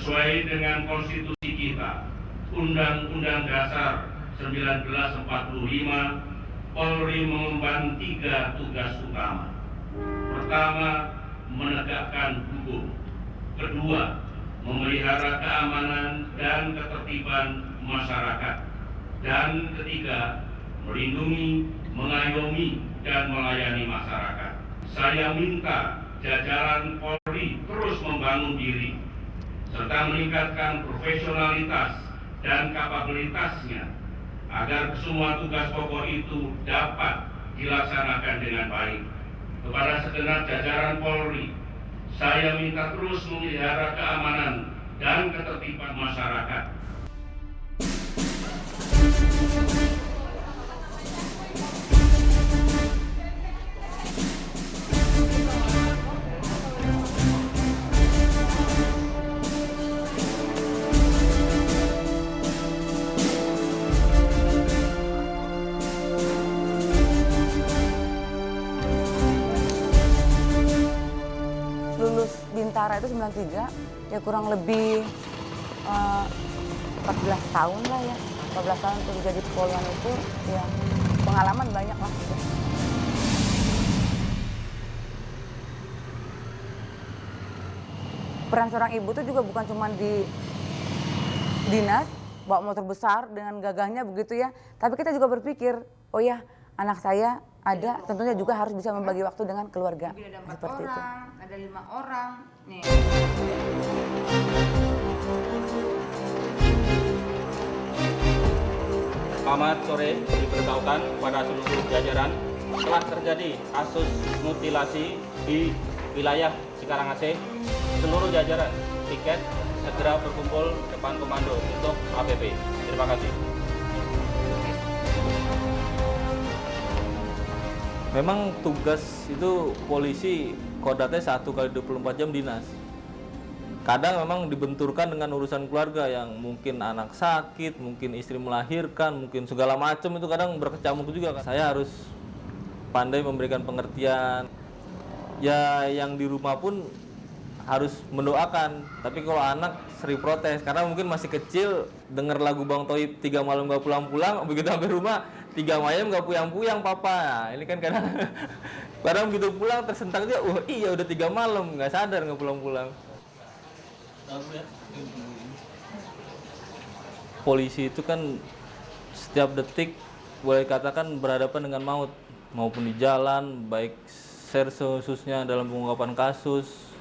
Sesuai dengan konstitusi kita, Undang-Undang Dasar 1945, Polri mengemban 3 tugas utama. Pertama, menegakkan hukum. Kedua, memelihara keamanan dan ketertiban masyarakat. Dan ketiga, melindungi, mengayomi, dan melayani masyarakat. Saya minta jajaran Polri terus membangun diri, serta meningkatkan profesionalitas dan kapabilitasnya, agar semua tugas pokok itu dapat dilaksanakan dengan baik. Kepada segenap jajaran Polri, saya minta terus memelihara keamanan dan ketertiban masyarakat. Bintara itu 93, ya kurang lebih 14 tahun lah ya. 14 tahun untuk jadi poluan itu, ya pengalaman banyak lah. Peran seorang ibu itu juga bukan cuma di dinas, bawa motor besar dengan gagahnya begitu ya. Tapi kita juga berpikir, oh ya anak saya ada, tentunya juga harus bisa membagi waktu dengan keluarga. Ada 4 seperti orang, itu. ada 5 orang. Nih. Selamat sore, diberitahukan kepada seluruh jajaran telah terjadi kasus mutilasi di wilayah Cikarang AC. Seluruh jajaran tiket segera berkumpul depan komando untuk APP. Terima kasih. Memang tugas itu polisi kodratnya 1 kali 24 jam dinas. Kadang memang dibenturkan dengan urusan keluarga yang mungkin anak sakit, mungkin istri melahirkan, mungkin segala macam itu kadang berkecamuk juga. Saya harus pandai memberikan pengertian. Ya yang di rumah pun harus mendoakan. Tapi kalau anak sering protes karena mungkin masih kecil, dengar lagu Bang Toib 3 malam gak pulang-pulang, begitu sampai rumah 3 malam gak puyang-puyang papa. Ini kan kadang begitu pulang tersentak dia, wah iya udah 3 malam nggak sadar nggak pulang-pulang. Polisi itu kan setiap detik boleh katakan berhadapan dengan maut, maupun di jalan, baik khususnya dalam pengungkapan kasus.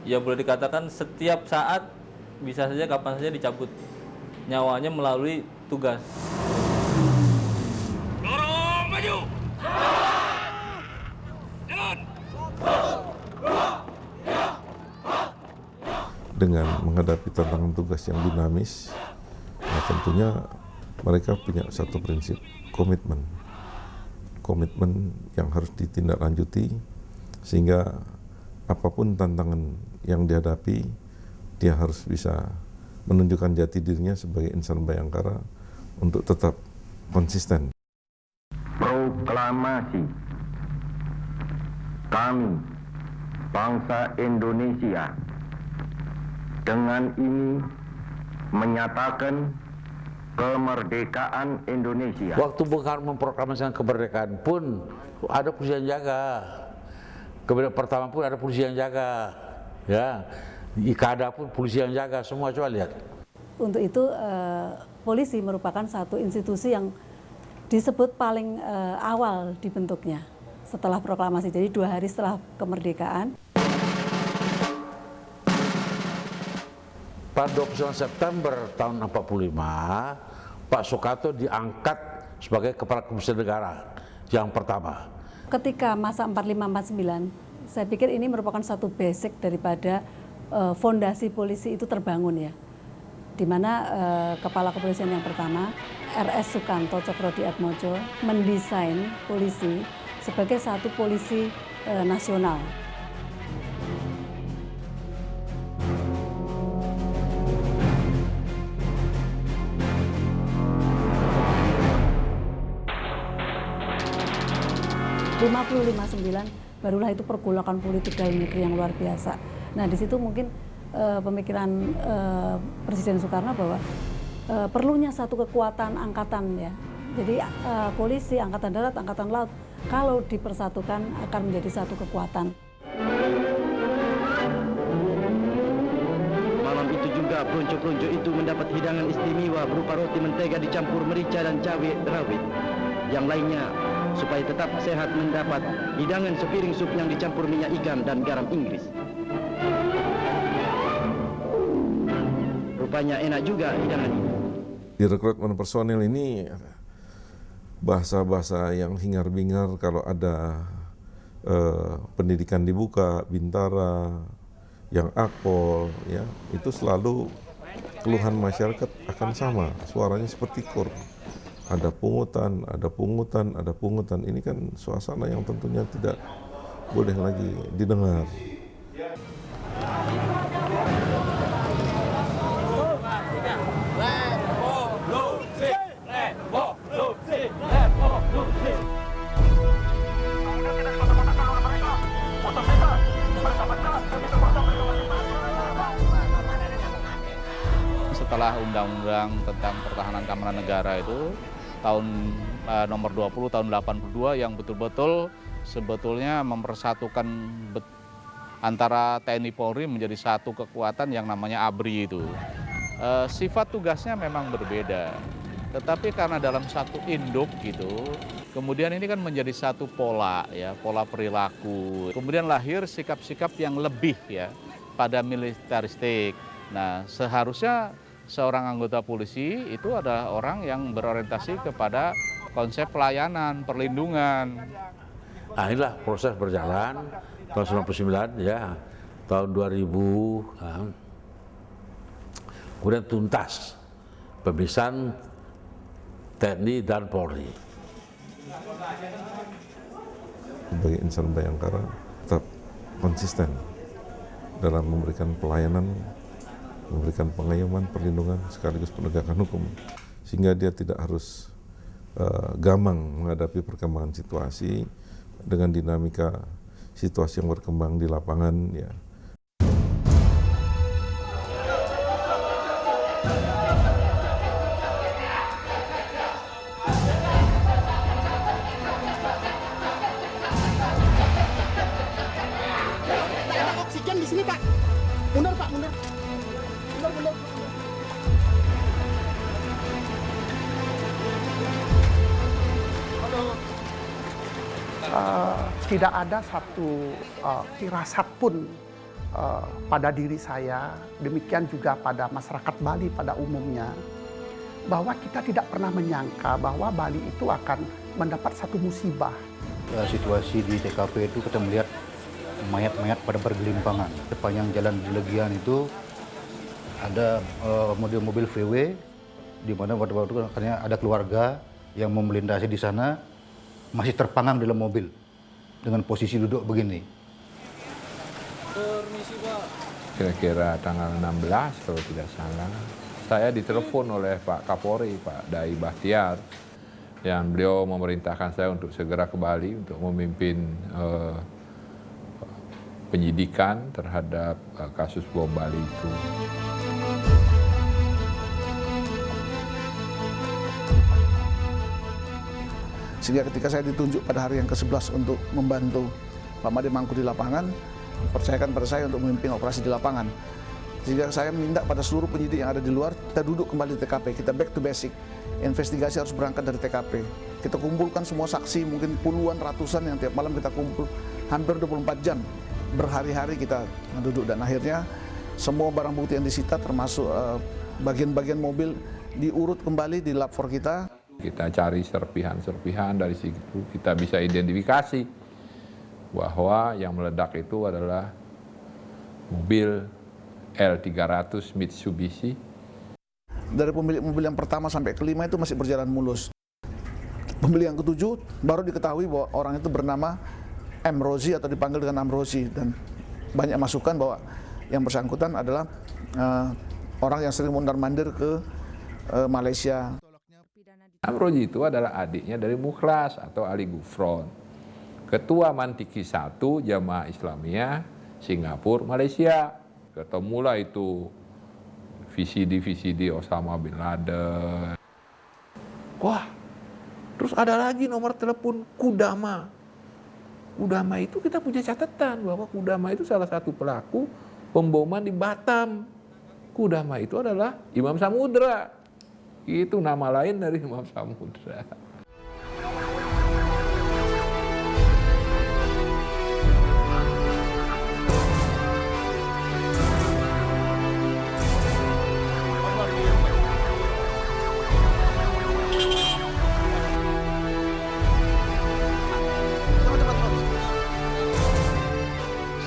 Ya boleh dikatakan setiap saat bisa saja kapan saja dicabut nyawanya melalui tugas. Dorong maju. Jalan. Dengan menghadapi tantangan tugas yang dinamis, nah tentunya mereka punya satu prinsip, komitmen yang harus ditindaklanjuti, sehingga apapun tantangan yang dihadapi, dia harus bisa menunjukkan jati dirinya sebagai insan Bayangkara untuk tetap konsisten. Proklamasi kami, bangsa Indonesia, dengan ini menyatakan kemerdekaan Indonesia. Waktu Bung Karno memproklamasikan kemerdekaan pun ada polisi yang jaga. Kemudian pertama pun ada polisi yang jaga, ya. Ikada pun polisi yang jaga, semua coba lihat. Untuk itu polisi merupakan satu institusi yang disebut paling awal dibentuknya setelah proklamasi. Jadi 2 hari setelah kemerdekaan. Pada 29 September tahun 1945, Pak Soekarno diangkat sebagai Kepala Kepolisian Negara yang pertama. Ketika masa 45-49, saya pikir ini merupakan satu basic daripada fondasi polisi itu terbangun ya. Di mana Kepala Kepolisian yang pertama, RS Sukanto Cokrodiatmojo, mendesain polisi sebagai satu polisi nasional. ...55-9 barulah itu pergolakan politik dalam negeri yang luar biasa. Nah di situ mungkin pemikiran Presiden Soekarno bahwa perlunya satu kekuatan angkatan ya. Jadi polisi, angkatan darat, angkatan laut kalau dipersatukan akan menjadi satu kekuatan. Malam itu juga peluncu-peluncu itu mendapat hidangan istimewa berupa roti mentega dicampur merica dan cabai rawit. Yang lainnya supaya tetap sehat mendapat hidangan sepiring sup yang dicampur minyak ikan dan garam Inggris. Rupanya enak juga hidangan ini. Di rekrutmen personil ini bahasa-bahasa yang hingar-bingar kalau ada pendidikan dibuka, Bintara, yang Akpol, ya itu selalu keluhan masyarakat akan sama, suaranya seperti kor. Ada pungutan, ada pungutan, ada pungutan. Ini kan suasana yang tentunya tidak boleh lagi didengar. Setelah Undang-Undang tentang Pertahanan Keamanan Negara itu tahun nomor 20 tahun 82 yang betul-betul sebetulnya mempersatukan antara TNI Polri menjadi satu kekuatan yang namanya ABRI itu. Sifat tugasnya memang berbeda, tetapi karena dalam satu induk gitu, kemudian ini kan menjadi satu pola ya, pola perilaku. Kemudian lahir sikap-sikap yang lebih ya pada militeristik. Nah, seharusnya seorang anggota polisi itu adalah orang yang berorientasi kepada konsep pelayanan, perlindungan. Nah, inilah proses berjalan tahun 99 ya, tahun 2000 kemudian tuntas pemisahan TNI dan Polri. Sebagai insan Bayangkara tetap konsisten dalam memberikan pelayanan, memberikan pengayoman, perlindungan sekaligus penegakan hukum, sehingga dia tidak harus gamang menghadapi perkembangan situasi dengan dinamika situasi yang berkembang di lapangan ya. Oksigen di sini, Pak. Mundur, Pak, mundur. Mundur. Tidak ada satu firasat pun pada diri saya, demikian juga pada masyarakat Bali pada umumnya, bahwa kita tidak pernah menyangka bahwa Bali itu akan mendapat satu musibah. Situasi di TKP itu kita melihat mayat-mayat pada bergelimpangan. Sepanjang jalan di Legian itu ada mobil-mobil VW, di mana waktu itu akhirnya ada keluarga yang mau melintasi di sana, masih terpanggang dalam mobil dengan posisi duduk begini. Permisi, Pak. Kira-kira tanggal 16 kalau tidak salah, saya ditelepon oleh Pak Kapolri, Pak Dai Bahtiar, yang beliau memerintahkan saya untuk segera ke Bali untuk memimpin penyidikan terhadap kasus bom Bali itu. Sehingga ketika saya ditunjuk pada hari yang ke-11 untuk membantu Pak Made Mangku di lapangan, percayakan pada saya untuk memimpin operasi di lapangan. Sehingga saya minta pada seluruh penyidik yang ada di luar, kita duduk kembali di TKP, kita back to basic. Investigasi harus berangkat dari TKP. Kita kumpulkan semua saksi, mungkin puluhan, ratusan yang tiap malam kita kumpul, hampir 24 jam. Berhari-hari kita duduk dan akhirnya semua barang bukti yang disita termasuk bagian-bagian mobil diurut kembali di lab 4 kita. Kita cari serpihan-serpihan, dari situ kita bisa identifikasi bahwa yang meledak itu adalah mobil L300 Mitsubishi. Dari pemilik mobil yang pertama sampai kelima itu masih berjalan mulus. Pemilik yang ketujuh baru diketahui bahwa orang itu bernama M. Rozi atau dipanggil dengan Amrozi, dan banyak masukan bahwa yang bersangkutan adalah orang yang sering mondar-mandir ke Malaysia. Amrozi itu adalah adiknya dari Mukhlas atau Ali Gufron, Ketua Mantiki I Jamaah Islamiyah Singapura, Malaysia. ketemulah itu VCD Osama bin Laden. Wah, terus ada lagi nomor telepon Kudama. Kudama itu kita punya catatan bahwa Kudama itu salah satu pelaku pemboman di Batam. Kudama itu adalah Imam Samudra. Itu nama lain dari Imam Samudra.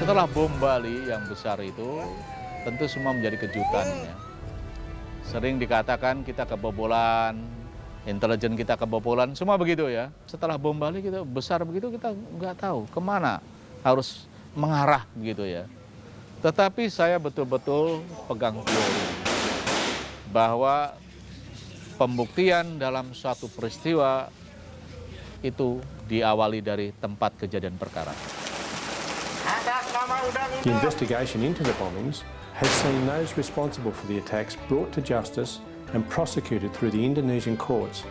Setelah bom Bali yang besar itu, tentu semua menjadi kejutan. Ya. Sering dikatakan kita kebobolan, intelijen kita kebobolan, semua begitu ya. Setelah bom Bali kita besar begitu, kita nggak tahu kemana harus mengarah begitu ya. Tetapi saya betul-betul pegang teori bahwa pembuktian dalam suatu peristiwa itu diawali dari tempat kejadian perkara. The investigation into the bombings has seen those responsible for the attacks brought to justice and prosecuted through the Indonesian courts.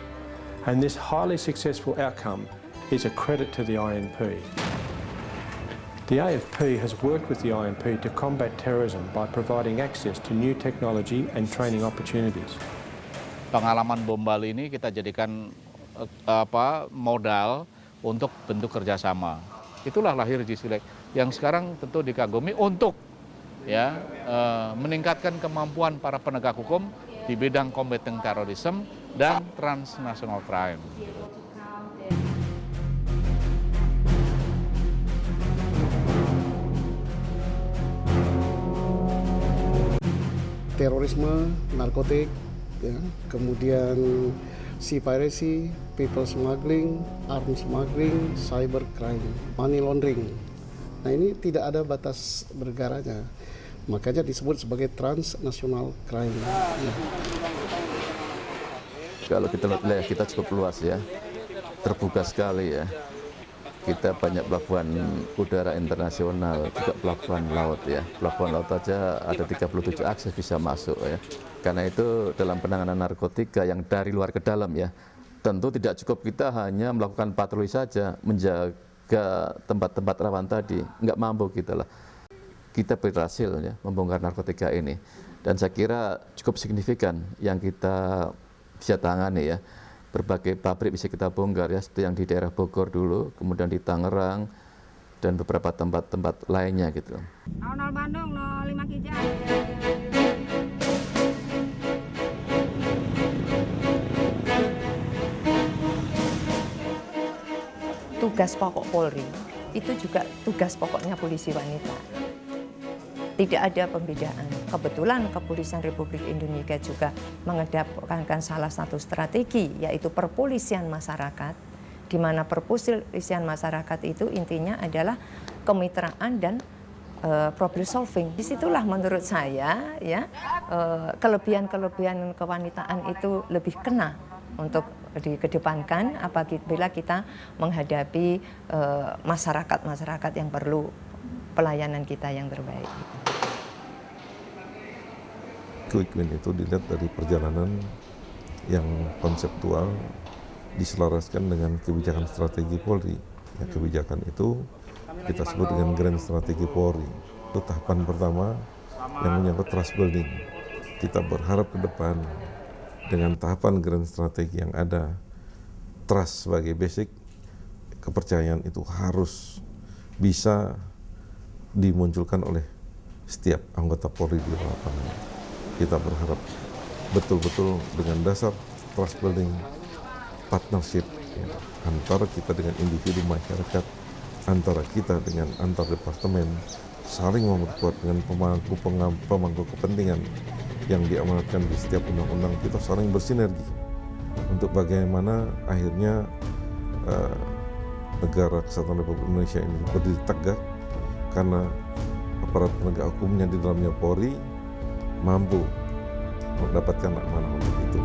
And this highly successful outcome is a credit to the INP. The AFP has worked with the INP to combat terrorism by providing access to new technology and training opportunities. Pengalaman bom Bali ini kita jadikan modal untuk bentuk kerjasama. Itulah lahir Jisilek yang sekarang tentu dikagumi untuk meningkatkan kemampuan para penegak hukum di bidang combating terrorism dan transnational crime. Terorisme, narkotik, ya, kemudian sea piracy, people smuggling, arms smuggling, cyber crime, money laundering. Nah ini tidak ada batas negaranya, makanya disebut sebagai transnational crime. Ya. Kalau kita lihat wilayah kita cukup luas ya, terbuka sekali ya. Kita banyak pelabuhan udara internasional, juga pelabuhan laut ya. Pelabuhan laut aja ada 37 akses bisa masuk ya. Karena itu dalam penanganan narkotika yang dari luar ke dalam ya, tentu tidak cukup kita hanya melakukan patroli saja, menjaga tempat-tempat rawan tadi, nggak mampu kita lah. Kita berhasil ya membongkar narkotika ini, dan saya kira cukup signifikan yang kita bisa tangani ya. Berbagai pabrik bisa kita bongkar ya, seperti yang di daerah Bogor dulu, kemudian di Tangerang, dan beberapa tempat-tempat lainnya gitu. 00 Bandung, 05 Kijang. Tugas pokok Polri itu juga tugas pokoknya polisi wanita. Tidak ada pembedaan. Kebetulan Kepolisian Republik Indonesia juga mengedepankan salah satu strategi, yaitu perpolisian masyarakat, di mana perpolisian masyarakat itu intinya adalah kemitraan dan problem solving. Disitulah menurut saya ya kelebihan-kelebihan kewanitaan itu lebih kena untuk dikedepankan apabila kita menghadapi masyarakat yang perlu pelayanan kita yang terbaik. Quick win itu dilihat dari perjalanan yang konseptual diselaraskan dengan kebijakan strategi Polri. Ya, kebijakan itu kita sebut dengan Grand Strategi Polri. Itu tahapan pertama yang menyangkut trust building. Kita berharap ke depan dengan tahapan Grand Strategi yang ada, trust sebagai basic, kepercayaan itu harus bisa dimunculkan oleh setiap anggota Polri di lapangan. Kita berharap betul-betul dengan dasar trust building, partnership ya, antara kita dengan individu masyarakat, antara kita dengan antar departemen, saling memperkuat dengan pemangku kepentingan yang diamanatkan di setiap undang-undang. Kita saling bersinergi untuk bagaimana akhirnya negara Kesatuan Republik Indonesia ini berdiri tegak, karena aparat penegak hukumnya di dalamnya Polri mampu mendapatkan amanah untuk itu.